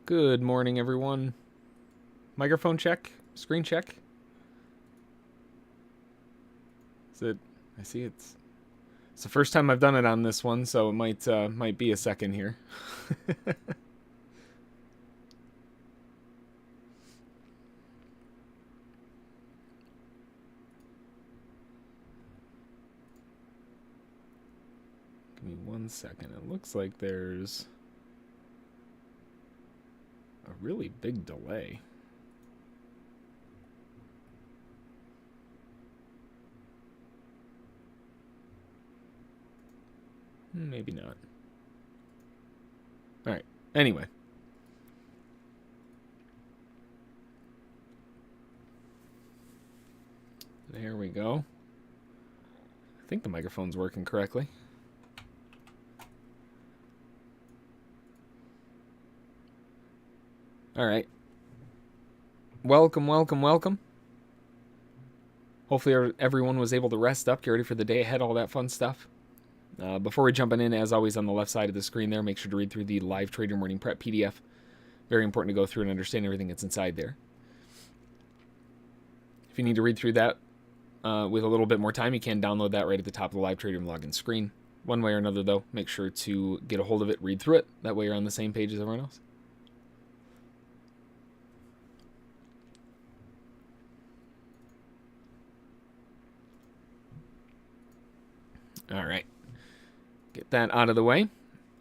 Good morning, everyone. Microphone check? Screen check? Is it? I see it's the first time I've done it on this one, so it might be a second here. Give me 1 second. It looks like there's a really big delay. Maybe not. All right. Anyway. There we go. I think the microphone's working correctly. All right. Welcome, welcome, welcome. Hopefully everyone was able to rest up, get ready for the day ahead, all that fun stuff. Before we jump in, as always, on the left side of the screen there, make sure to read through the Live Trader Morning Prep PDF. Very important to go through and understand everything that's inside there. If you need to read through that with a little bit more time, you can download that right at the top of the Live Trader login screen. One way or another, though, make sure to get a hold of it, read through it. That way you're on the same page as everyone else. All right. Get that out of the way.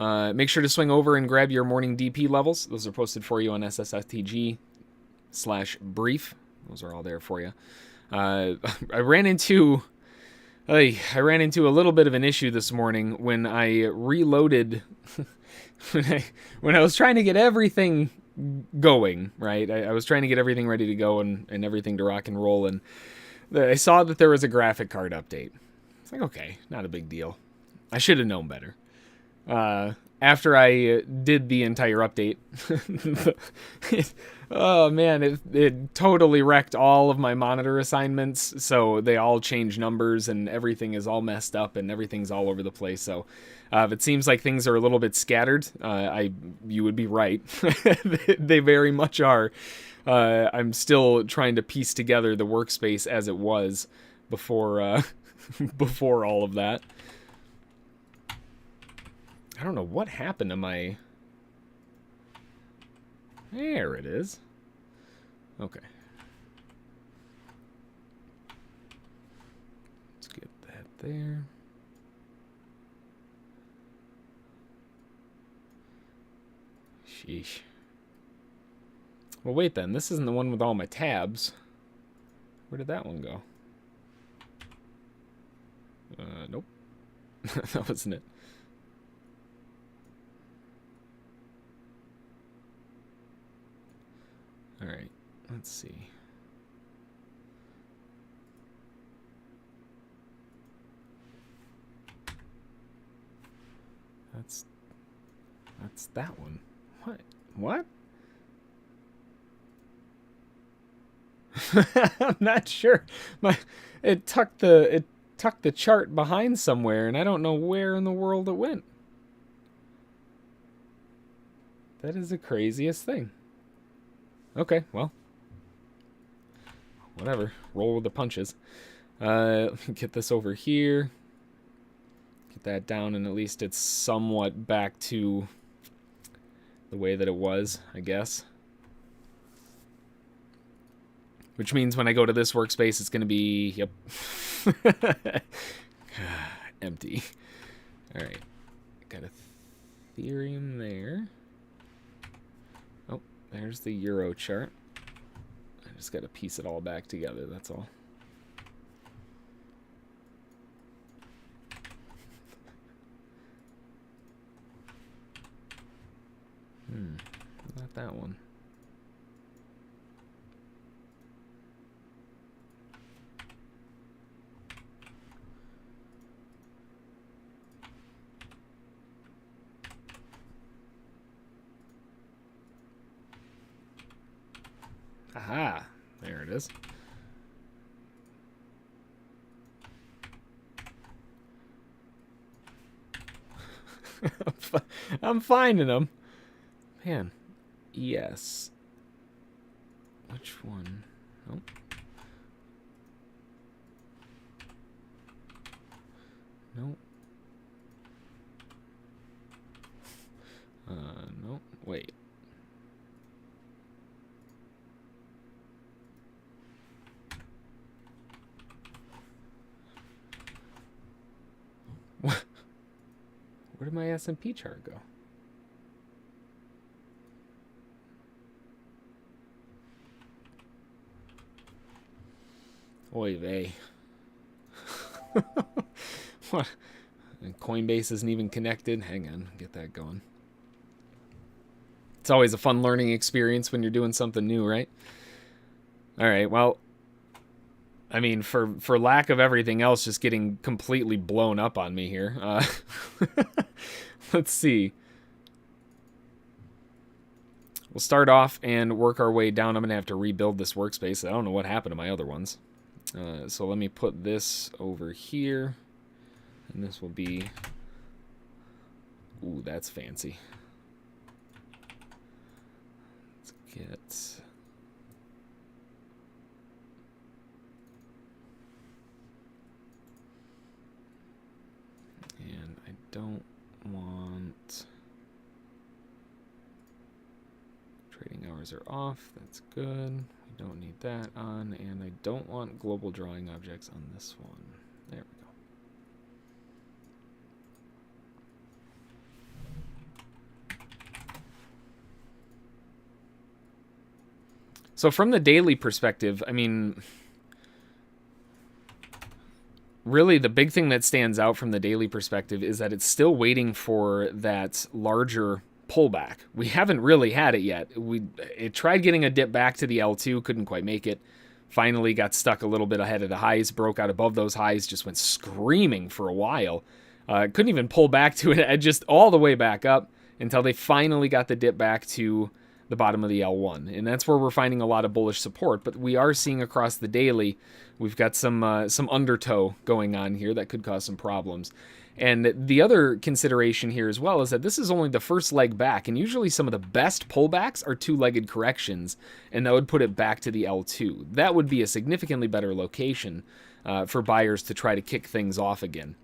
Make sure to swing over and grab your morning DP levels. Those are posted for you on SSFTG/brief. Those are all there for you. I ran into a little bit of an issue this morning when I reloaded. when I was trying to get everything going, right? I was trying to get everything ready to go and everything to rock and roll, and I saw that there was a graphic card update. It's like, okay, not a big deal. I should have known better. After I did the entire update, oh man, it totally wrecked all of my monitor assignments. So they all change numbers and everything is all messed up and everything's all over the place. So if it seems like things are a little bit scattered, you would be right. They very much are. I'm still trying to piece together the workspace as it was before before all of that. I don't know what happened to my... There it is. Okay. Let's get that there. Sheesh. Well, wait then. This isn't the one with all my tabs. Where did that one go? Nope. That wasn't it. All right, let's see. That's that one. What? I'm not sure. It tucked the chart behind somewhere, and I don't know where in the world it went. That is the craziest thing. Okay, well, whatever. Roll with the punches. Let me get this over here. Get that down, and at least it's somewhat back to the way that it was, I guess. Which means when I go to this workspace, it's going to be, yep, empty. All right, got a Ethereum there. There's the Euro chart. I just got to piece it all back together, that's all. Not that one. Aha, there it is. I'm finding them. Man, ES. Which one? Nope. Nope. Nope. Wait. Where did my S&P chart go? Oy vey. What? And Coinbase isn't even connected. Hang on, get that going. It's always a fun learning experience when you're doing something new, right? All right, well, I mean, for lack of everything else just getting completely blown up on me here. Let's see. We'll start off and work our way down. I'm going to have to rebuild this workspace. I don't know what happened to my other ones. So let me put this over here. And this will be... Ooh, that's fancy. Let's get... And I don't want... Trading hours are off. That's good. We don't need that on. And I don't want global drawing objects on this one. There we go. So from the daily perspective, I mean, really the big thing that stands out from the daily perspective is that it's still waiting for that larger pullback. We haven't really had it yet. It tried getting a dip back to the L2, couldn't quite make it. Finally got stuck a little bit ahead of the highs, broke out above those highs, just went screaming for a while. Couldn't even pull back to it, just all the way back up until they finally got the dip back to the bottom of the L1. And that's where we're finding a lot of bullish support. But we are seeing across the daily, we've got some undertow going on here that could cause some problems. And the other consideration here as well is that this is only the first leg back, and usually some of the best pullbacks are two-legged corrections, and that would put it back to the L2. That would be a significantly better location for buyers to try to kick things off again.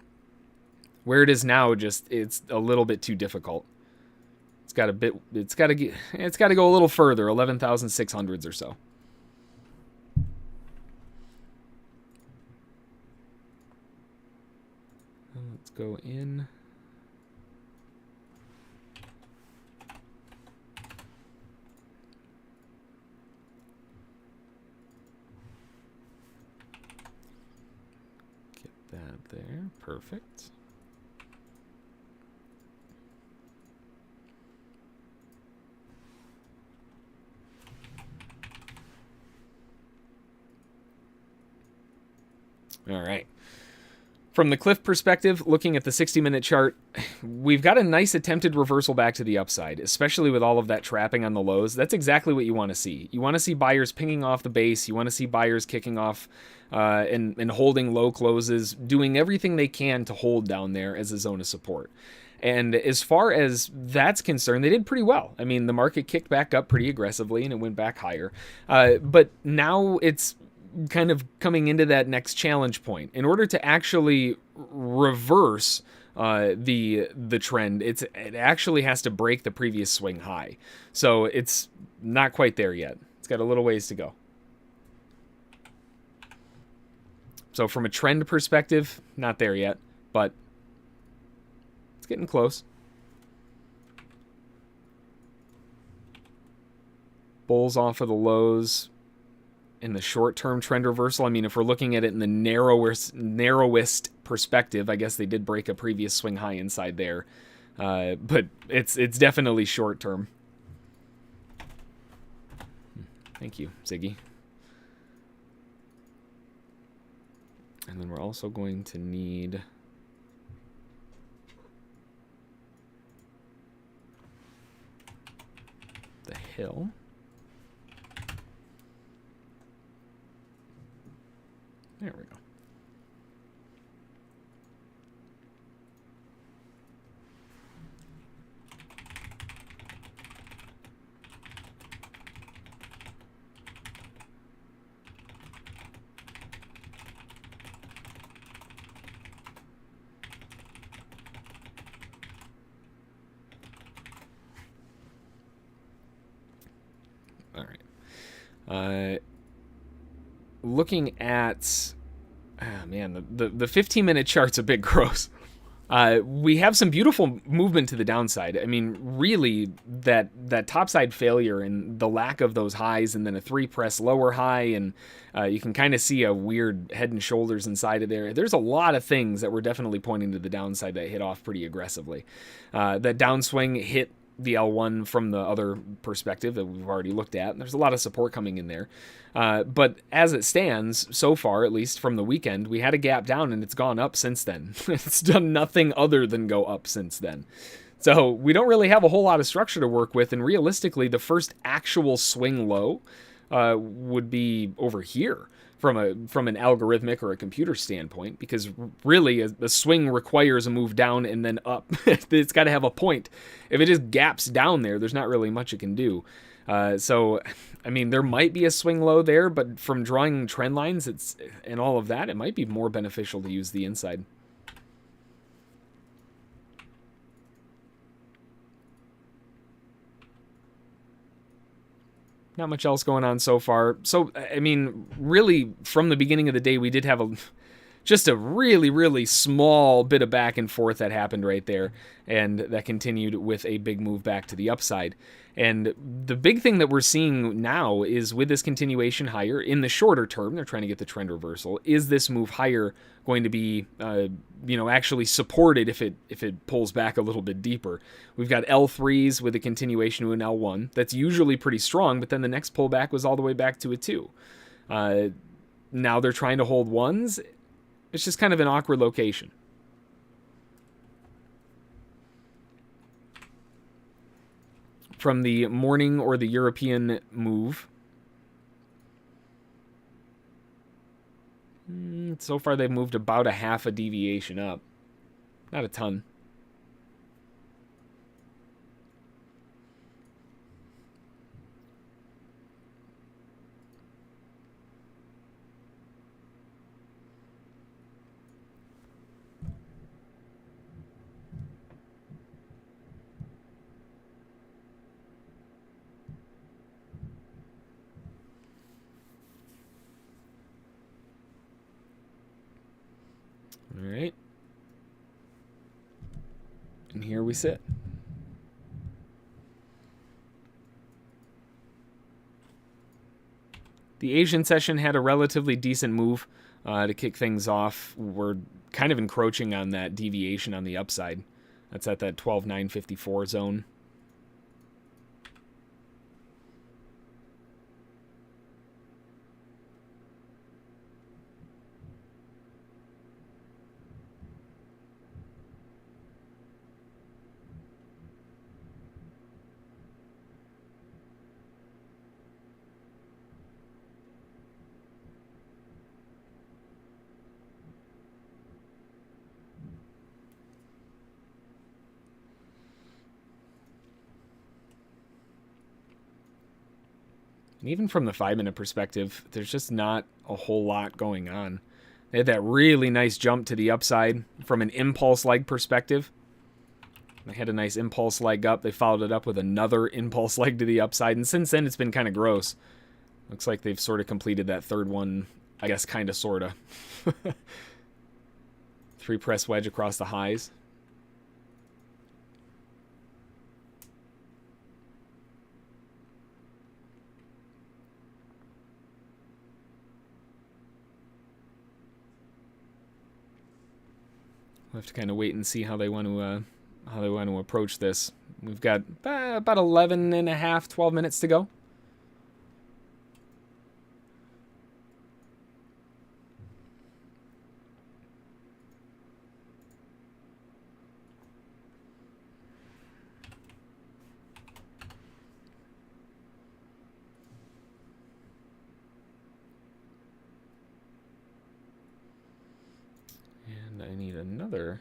Where it is now, it's a little bit too difficult. It's got to go a little further, 11,600s or so. Let's go in. Get that there. Perfect. All right. From the cliff perspective, looking at the 60-minute chart, we've got a nice attempted reversal back to the upside, especially with all of that trapping on the lows. That's exactly what you want to see. You want to see buyers pinging off the base. You want to see buyers kicking off and holding low closes, doing everything they can to hold down there as a zone of support. And as far as that's concerned, they did pretty well. I mean, the market kicked back up pretty aggressively and it went back higher. But now it's kind of coming into that next challenge point. In order to actually reverse the trend, it actually has to break the previous swing high. So it's not quite there yet. It's got a little ways to go. So from a trend perspective, not there yet, but it's getting close. Bulls off of the lows. In the short-term trend reversal, I mean, if we're looking at it in the narrowest perspective, I guess they did break a previous swing high inside there. But it's definitely short-term. Thank you, Ziggy. And then we're also going to need the hill. There we go. Looking at, man, the 15-minute chart's a bit gross. We have some beautiful movement to the downside. I mean, really, that topside failure and the lack of those highs, and then a 3-press lower high, and you can kind of see a weird head and shoulders inside of there. There's a lot of things that were definitely pointing to the downside that hit off pretty aggressively. That downswing hit the L1 from the other perspective that we've already looked at. There's a lot of support coming in there. But as it stands, so far, at least from the weekend, we had a gap down and it's gone up since then. It's done nothing other than go up since then. So we don't really have a whole lot of structure to work with, and realistically, the first actual swing low would be over here from an algorithmic or a computer standpoint, because really a swing requires a move down and then up. It's got to have a point. If it just gaps down there, there's not really much it can do. So, I mean, there might be a swing low there, but from drawing trend lines and all of that, it might be more beneficial to use the inside. Not much else going on so far. So, I mean, really, from the beginning of the day, we did have just a really, really small bit of back and forth that happened right there, and that continued with a big move back to the upside. And the big thing that we're seeing now is, with this continuation higher, in the shorter term, they're trying to get the trend reversal. Is this move higher going to be, actually supported if it pulls back a little bit deeper? We've got L3s with a continuation to an L1. That's usually pretty strong, but then the next pullback was all the way back to a 2. Now they're trying to hold 1s. It's just kind of an awkward location. From the morning or the European move, so far they've moved about a half a deviation up. Not a ton. All right. And here we sit. The Asian session had a relatively decent move to kick things off. We're kind of encroaching on that deviation on the upside. That's at that 12,954 zone. And even from the 5-minute perspective, there's just not a whole lot going on. They had that really nice jump to the upside from an impulse leg perspective. They had a nice impulse leg up. They followed it up with another impulse leg to the upside. And since then, it's been kind of gross. Looks like they've sort of completed that third one, I guess, kind of, sort of. 3-press wedge across the highs. We'll have to kind of wait and see how they want to approach this. We've got about 11 and a half, 12 minutes to go. And I need another.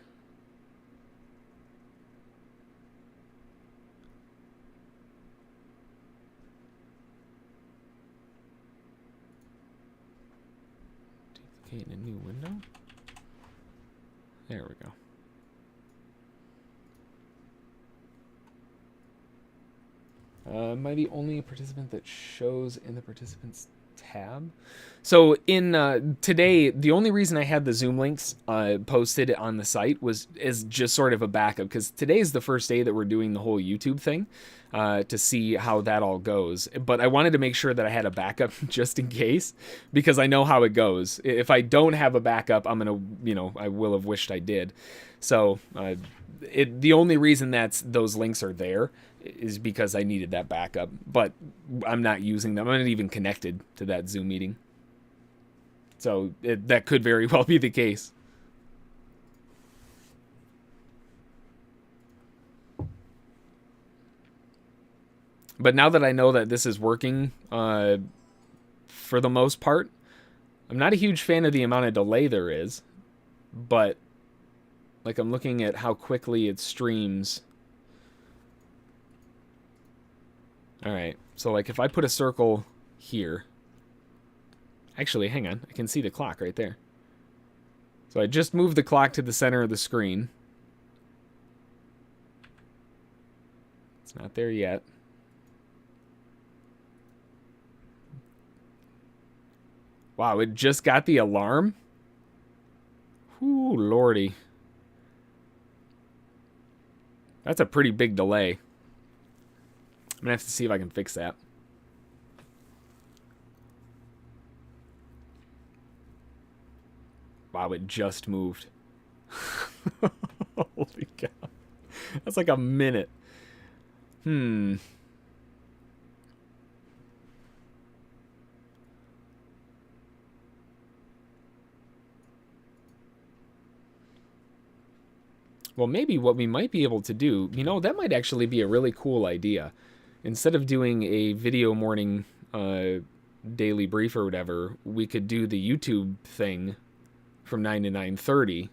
Duplicate in a new window. There we go. Am I the only participant that shows in the participants tab? So in today, the only reason I had the Zoom links posted on the site is just sort of a backup, because today is the first day that we're doing the whole YouTube thing to see how that all goes. But I wanted to make sure that I had a backup just in case, because I know how it goes. If I don't have a backup, I'm gonna, I will have wished I did. So the only reason those links are there is because I needed that backup, but I'm not using them. I'm not even connected to that Zoom meeting. So that could very well be the case. But now that I know that this is working for the most part, I'm not a huge fan of the amount of delay there is, but like I'm looking at how quickly it streams. All right, so like if I put a circle here, actually, hang on, I can see the clock right there. So I just moved the clock to the center of the screen. It's not there yet. Wow, it just got the alarm? Ooh, lordy. That's a pretty big delay. I'm gonna have to see if I can fix that. Wow, it just moved. Holy cow. That's like a minute. Well, maybe what we might be able to do, that might actually be a really cool idea. Instead of doing a video morning daily brief or whatever, we could do the YouTube thing from 9 to 9:30,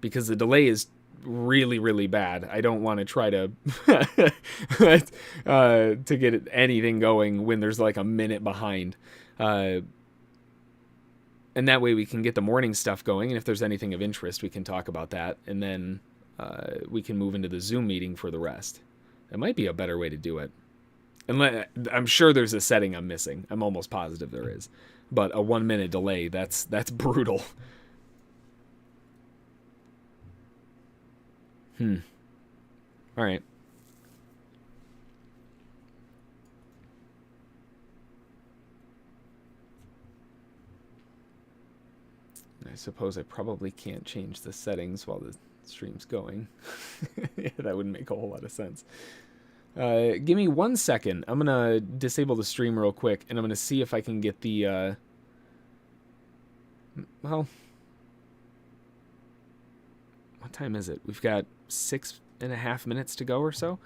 because the delay is really, really bad. I don't want to try to to get anything going when there's like a minute behind. And that way we can get the morning stuff going, and if there's anything of interest, we can talk about that, and then we can move into the Zoom meeting for the rest. That might be a better way to do it. And I'm sure there's a setting I'm missing. I'm almost positive there is. But a 1 minute delay, that's brutal. All right. I suppose I probably can't change the settings while the stream's going. Yeah, that wouldn't make a whole lot of sense. Give me 1 second. I'm going to disable the stream real quick, and I'm going to see if I can get the... well... what time is it? We've got 6.5 minutes to go or so.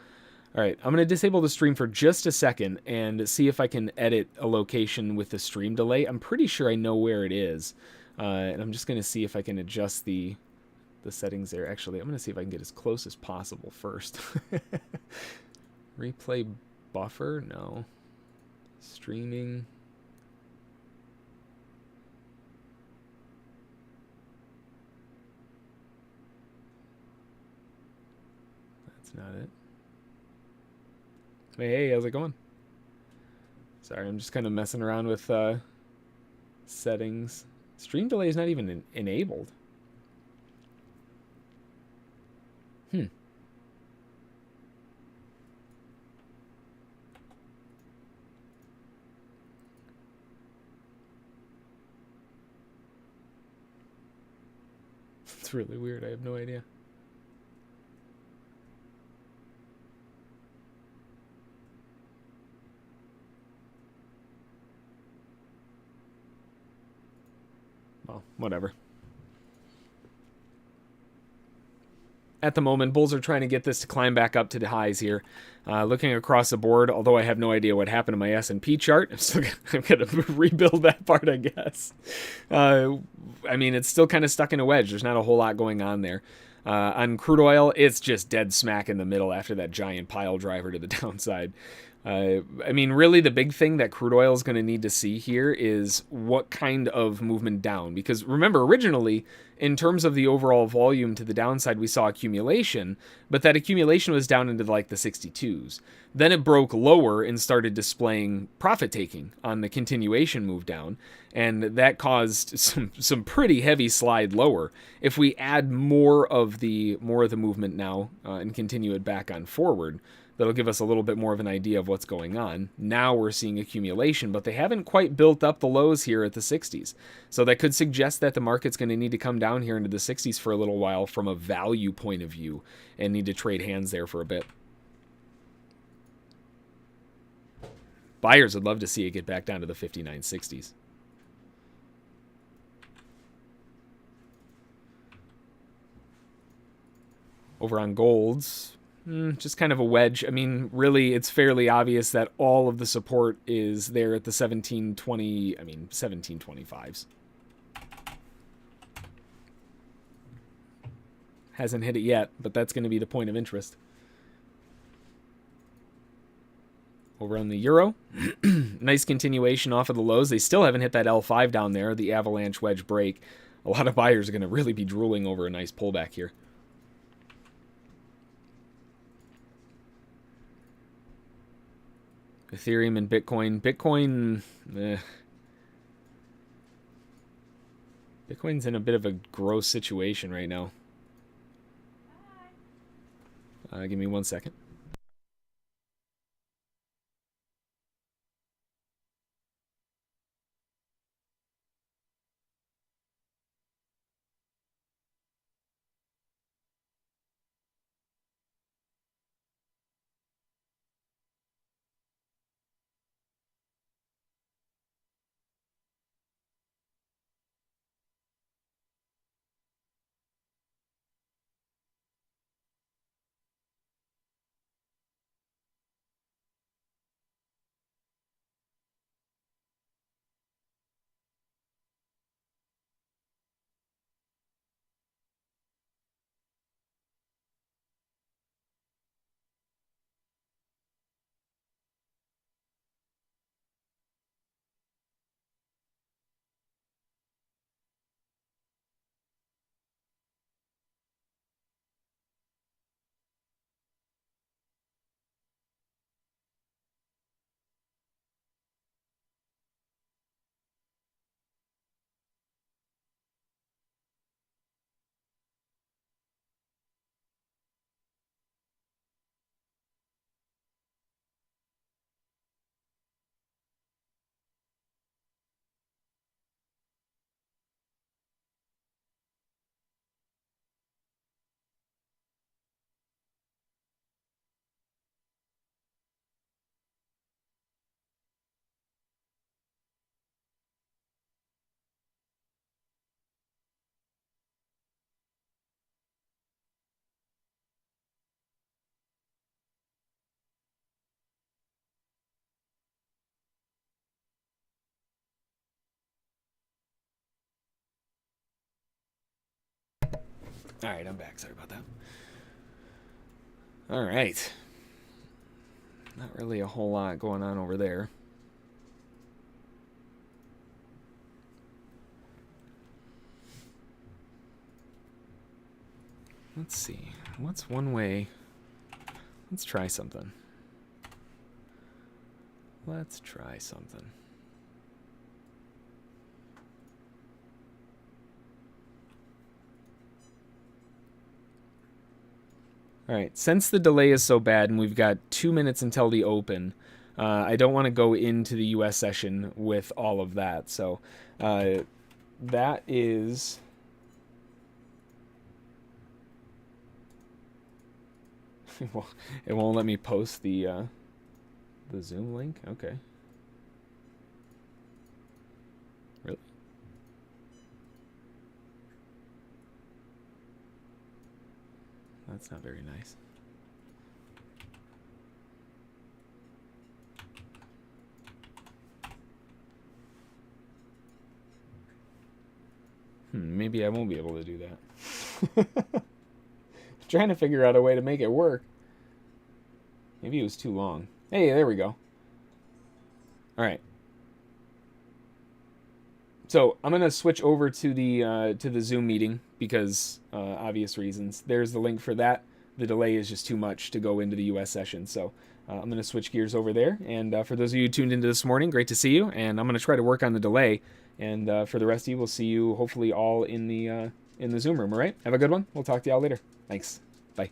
All right, I'm going to disable the stream for just a second and see if I can edit a location with the stream delay. I'm pretty sure I know where it is. And I'm just going to see if I can adjust the settings there. Actually, I'm going to see if I can get as close as possible first. Replay buffer? No. Streaming. That's not it. Hey, how's it going? Sorry, I'm just kind of messing around with settings. Stream delay is not even enabled. It's really weird. I have no idea. Well, whatever. At the moment, bulls are trying to get this to climb back up to the highs here. Looking across the board, although I have no idea what happened to my S&P chart, I'm going to rebuild that part, I guess. I mean, it's still kind of stuck in a wedge. There's not a whole lot going on there. On crude oil, it's just dead smack in the middle after that giant pile driver to the downside. I mean, really, the big thing that crude oil is going to need to see here is what kind of movement down. Because remember, originally, in terms of the overall volume to the downside, we saw accumulation, but that accumulation was down into like the 62s. Then it broke lower and started displaying profit taking on the continuation move down, and that caused some pretty heavy slide lower. If we add more of the movement now and continue it back on forward, that'll give us a little bit more of an idea of what's going on. Now we're seeing accumulation, but they haven't quite built up the lows here at the 60s. So that could suggest that the market's going to need to come down here into the 60s for a little while from a value point of view and need to trade hands there for a bit. Buyers would love to see it get back down to the 59.60s. Over on golds, just kind of a wedge. I mean, really, it's fairly obvious that all of the support is there at the 1720, I mean, 1725s. Hasn't hit it yet, but that's going to be the point of interest. Over on the euro, nice continuation off of the lows. They still haven't hit that L5 down there, the avalanche wedge break. A lot of buyers are going to really be drooling over a nice pullback here. Ethereum and Bitcoin. Bitcoin's in a bit of a gross situation right now. Give me 1 second. All right, I'm back. Sorry about that. All right. Not really a whole lot going on over there. Let's see. What's one way? Let's try something. Let's try something. All right, since the delay is so bad and we've got 2 minutes until the open, I don't want to go into the US session with all of that. So that is... it won't let me post the Zoom link? Okay. Really? That's not very nice. Maybe I won't be able to do that. Trying to figure out a way to make it work. Maybe it was too long. Hey, there we go. All right. So I'm gonna switch over to the Zoom meeting because obvious reasons. There's the link for that. The delay is just too much to go into the U.S. session, so I'm gonna switch gears over there. And for those of you who tuned into this morning, great to see you. And I'm gonna try to work on the delay. And for the rest of you, we'll see you hopefully all in the Zoom room. All right. Have a good one. We'll talk to y'all later. Thanks. Bye.